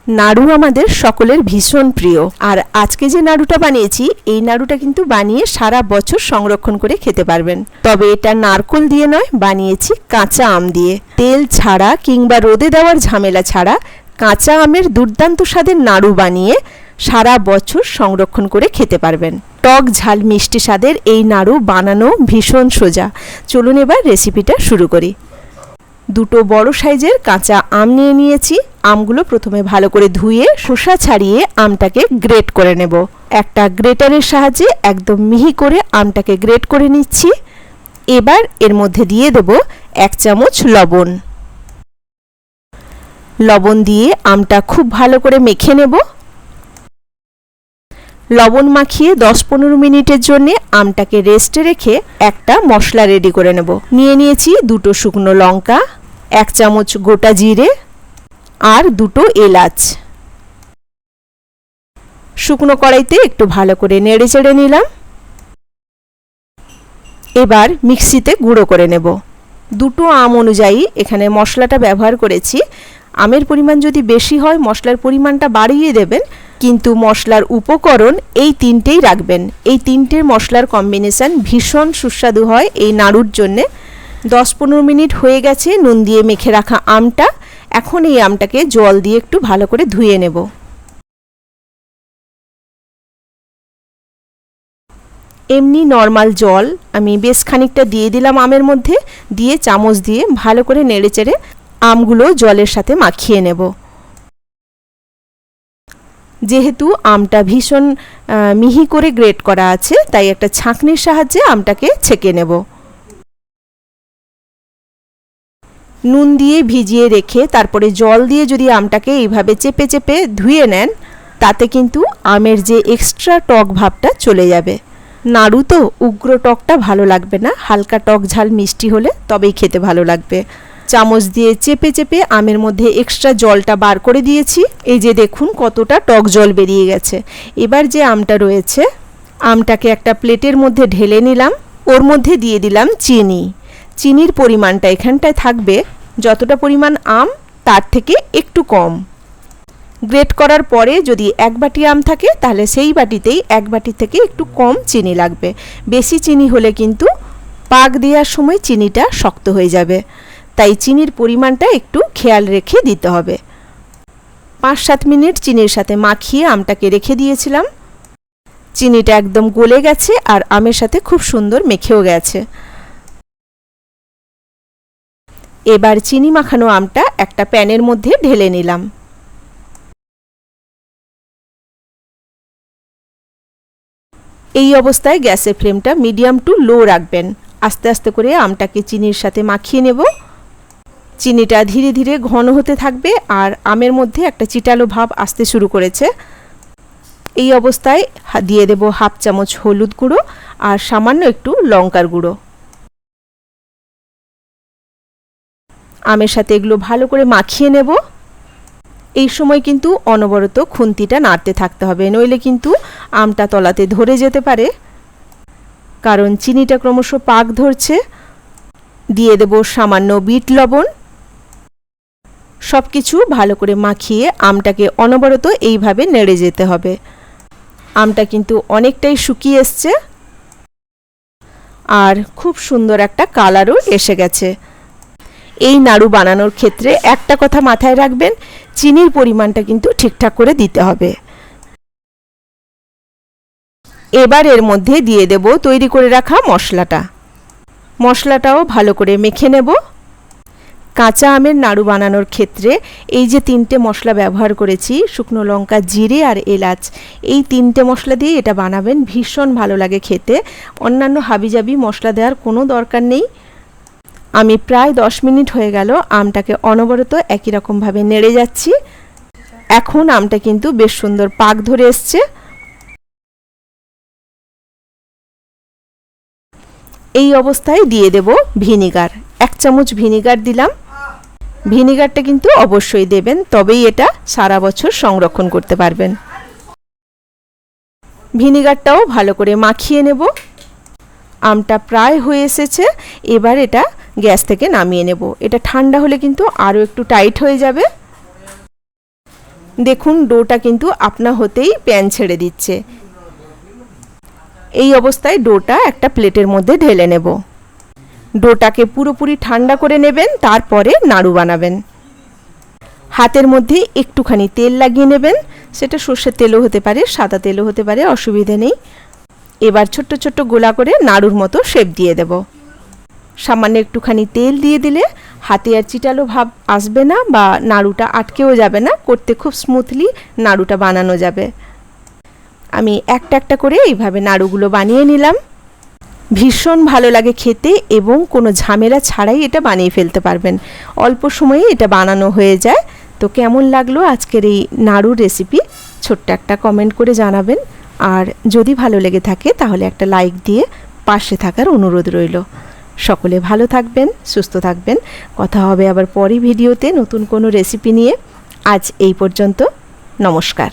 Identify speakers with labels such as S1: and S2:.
S1: নাড়ু আমাদের সকলের ভীষণ প্রিয়। আর আজকে যে নাড়ুটা বানিয়েছি এই নাড়ুটা কিন্তু বানিয়ে সারা বছর সংরক্ষণ করে খেতে পারবেন। তবে এটা নারকেল দিয়ে নয়, বানিয়েছি কাঁচা আম দিয়ে। তেল ছাড়া কিংবা রোদে দেওয়ার ঝামেলা ছাড়া কাঁচা আমের দুর্দান্ত স্বাদের নাড়ু বানিয়ে সারা বছর সংরক্ষণ করে খেতে পারবেন। টক ঝাল মিষ্টি স্বাদের এই নাড়ু বানানো ভীষণ সোজা। চলুন এবার রেসিপিটা শুরু করি। দুটো বড় সাইজের কাঁচা আম নিয়ে নিয়েছি। আমগুলো প্রথমে ভালো করে ধুয়ে খোসা ছাড়িয়ে আমটাকে গ্রেট করে নেব। একটা গ্রেটারের সাহায্যে একদম মিহি করে আমটাকে গ্রেট করে নিচ্ছি। এবার এর মধ্যে দিয়ে দেব 1 চামচ লবণ। লবণ দিয়ে আমটা খুব ভালো করে মেখে নেব। লবণ মাখিয়ে 10-15 মিনিটের জন্য আমটাকে রেস্টে রেখে একটা মশলা রেডি করে নেব। নিয়ে নিয়েছি 2টো শুকনো লঙ্কা, 1 চামচ গোটা জিরে আর 2টো এলাচ। শুকনো কড়াইতে একটু ভালো করে নেড়ে চেড়ে নিলাম। এবার মিক্সিতে গুঁড়ো করে নেব। 2টো আম অনুযায়ী এখানে মশলাটা ব্যবহার করেছি। আমের পরিমাণ যদি বেশি হয় মশলার পরিমাণটা বাড়িয়ে দেবেন, কিন্তু মশলার উপকরণ এই 3টেই রাখবেন। এই 3টের মশলার কম্বিনেশন ভীষণ সুস্বাদু হয় এই নাড়ুর জন্যে। 10-15 মিনিট হয়ে গেছে নুন দিয়ে মেখে রাখা আমটা। এখন এই আমটাকে জল দিয়ে একটু ভালো করে ধুয়ে নেব। এমনি নর্মাল জল আমি বেশ খানিকটা দিয়ে দিলাম আমের মধ্যে, দিয়ে চামচ দিয়ে ভালো করে নেড়েচেড়ে আমগুলো জলের সাথে মাখিয়ে নেব। যেহেতু আমটা ভীষণ মিহি করে গ্রেট করা আছে, তাই একটা ছাঁকনির সাহায্যে আমটাকে ছেঁকে নেব। নুন দিয়ে ভিজিয়ে রেখে তারপরে জল দিয়ে যদি আমটাকে এইভাবে চেপে চেপে ধুয়ে নেন, তাতে কিন্তু আমের যে এক্সট্রা টক ভাবটা চলে যাবে। নাড়ু তো উগ্র টকটা ভালো লাগবে না, হালকা টক ঝাল মিষ্টি হলে তবেই খেতে ভালো লাগবে। চামচ দিয়ে চেপে চেপে আমের মধ্যে এক্সট্রা জলটা বার করে দিয়েছি। এই যে দেখুন কতটা টক জল বেরিয়ে গেছে। এবার যে আমটা রয়েছে আমটাকে একটা প্লেটের মধ্যে ঢেলে নিলাম। ওর মধ্যে দিয়ে দিলাম চিনি। চিনির পরিমাণটা এখানটায় থাকবে যতটা পরিমাণ আম তার থেকে একটু কম। গ্রেট করার পরে যদি 1 বাটি আম থাকে তাহলে সেই বাটিতেই 1 বাটি থেকে একটু কম চিনি লাগবে। বেশি চিনি হলে কিন্তু পাক দেওয়ার সময় চিনিটা শক্ত হয়ে যাবে, তাই চিনির পরিমাণটা একটু খেয়াল রেখে দিতে হবে। 5-7 মিনিট চিনির সাথে মাখিয়ে আমটাকে রেখে দিয়েছিলাম। চিনিটা একদম গলে গেছে আর আমের সাথে খুব সুন্দর মেখেও গেছে। এবার চিনি মাখানো আমটা একটা প্যানের মধ্যে ঢেলে নিলাম। এই অবস্থায় গ্যাসের ফ্লেমটা মিডিয়াম টু লো রাখবেন। আস্তে আস্তে করে আমটাকে চিনির সাথে মাখিয়ে নেব। চিনিটা ধীরে ধীরে ঘন হতে থাকবে আর আমের মধ্যে একটা চিটালো ভাব আসতে শুরু করেছে। এই অবস্থায় দিয়ে দেব 1/2 চামচ হলুদ গুঁড়ো আর সামান্য একটু লঙ্কার গুঁড়ো। আমের সাথে এগুলো ভালো করে মাখিয়ে নেব। এই সময় কিন্তু অনবরত খুন্তিটা নাড়তে থাকতে হবে, নইলে কিন্তু আমটা তলাতে ধরে যেতে পারে, কারণ চিনিটা ক্রমশ পাক ধরছে। দিয়ে দেব সামান্য বিট লবণ। সব কিছু ভালো করে মাখিয়ে আমটাকে অনবরত এইভাবে নেড়ে যেতে হবে। আমটা কিন্তু অনেকটাই শুকিয়ে এসছে আর খুব সুন্দর একটা কালারও এসে গেছে। এই নাড়ু বানানোর ক্ষেত্রে একটা কথা মাথায় রাখবেন, চিনির পরিমাণটা কিন্তু ঠিকঠাক করে দিতে হবে। এবার এর মধ্যে দিয়ে দেব তৈরি করে রাখা মশলাটা। মশলাটাও ভালো করে মেখে নেব। কাঁচা আমের নাড়ু বানানোর ক্ষেত্রে এই যে 3টে মশলা ব্যবহার করেছি, শুকনো লঙ্কা, জিরে আর এলাচ, এই 3টে মশলা দিয়ে এটা বানাবেন, ভীষণ ভালো লাগে খেতে। অন্যান্য হাবিজাবি মশলা দেওয়ার কোনো দরকার নেই। আমি প্রায় 10 মিনিট হয়ে গেল আমটাকে অনবরত একই রকমভাবে নেড়ে যাচ্ছি। এখন আমটা কিন্তু বেশ সুন্দর পাক ধরে এসছে। এই অবস্থায় দিয়ে দেব ভিনিগার। 1 চামচ ভিনিগার দিলাম। ভিনিগারটা কিন্তু অবশ্যই দেবেন, তবেই এটা সারা বছর সংরক্ষণ করতে পারবেন। ভিনিগারটাও ভালো করে মাখিয়ে নেব। আমটা প্রায় হয়ে এসেছে। এবার এটা গ্যাস থেকে নামিয়ে নেব। এটা ঠান্ডা হলে কিন্তু আরও একটু টাইট হয়ে যাবে। দেখুন ডোটা কিন্তু আপনা হতেই প্যান ছেড়ে দিচ্ছে। এই অবস্থায় ডোটা একটা প্লেটের মধ্যে ঢেলে নেব। ডোটাকে পুরোপুরি ঠান্ডা করে নেবেন, তারপরে নাড়ু বানাবেন। হাতের মধ্যে একটুখানি তেল লাগিয়ে নেবেন, সেটা সর্ষের তেলও হতে পারে, সাদা তেলও হতে পারে, অসুবিধে নেই। এবার ছোট্ট ছোট্ট গোলা করে নাড়ুর মতো শেপ দিয়ে দেব। সামান্য একটুখানি তেল দিয়ে দিলে হাতে আর চিটালো ভাব আসবে না বা নাড়ুটা আটকেও যাবে না, করতে খুব স্মুথলি নাড়ুটা বানানো যাবে। আমি একটা একটা করে এইভাবে নাড়ুগুলো বানিয়ে নিলাম। ভীষণ ভালো লাগে খেতে এবং কোনো ঝামেলা ছাড়াই এটা বানিয়ে ফেলতে পারবেন। অল্প সময়ে এটা বানানো হয়ে যায়। তো কেমন লাগলো আজকের এই নাড়ুর রেসিপি ছোট্ট একটা কমেন্ট করে জানাবেন। আর যদি ভালো লেগে থাকে তাহলে একটা লাইক দিয়ে পাশে থাকার অনুরোধ রইল। সকলে ভালো থাকবেন, সুস্থ থাকবেন। কথা হবে আবার পরের ভিডিওতে নতুন কোনো রেসিপি নিয়ে। আজ এই পর্যন্ত, নমস্কার।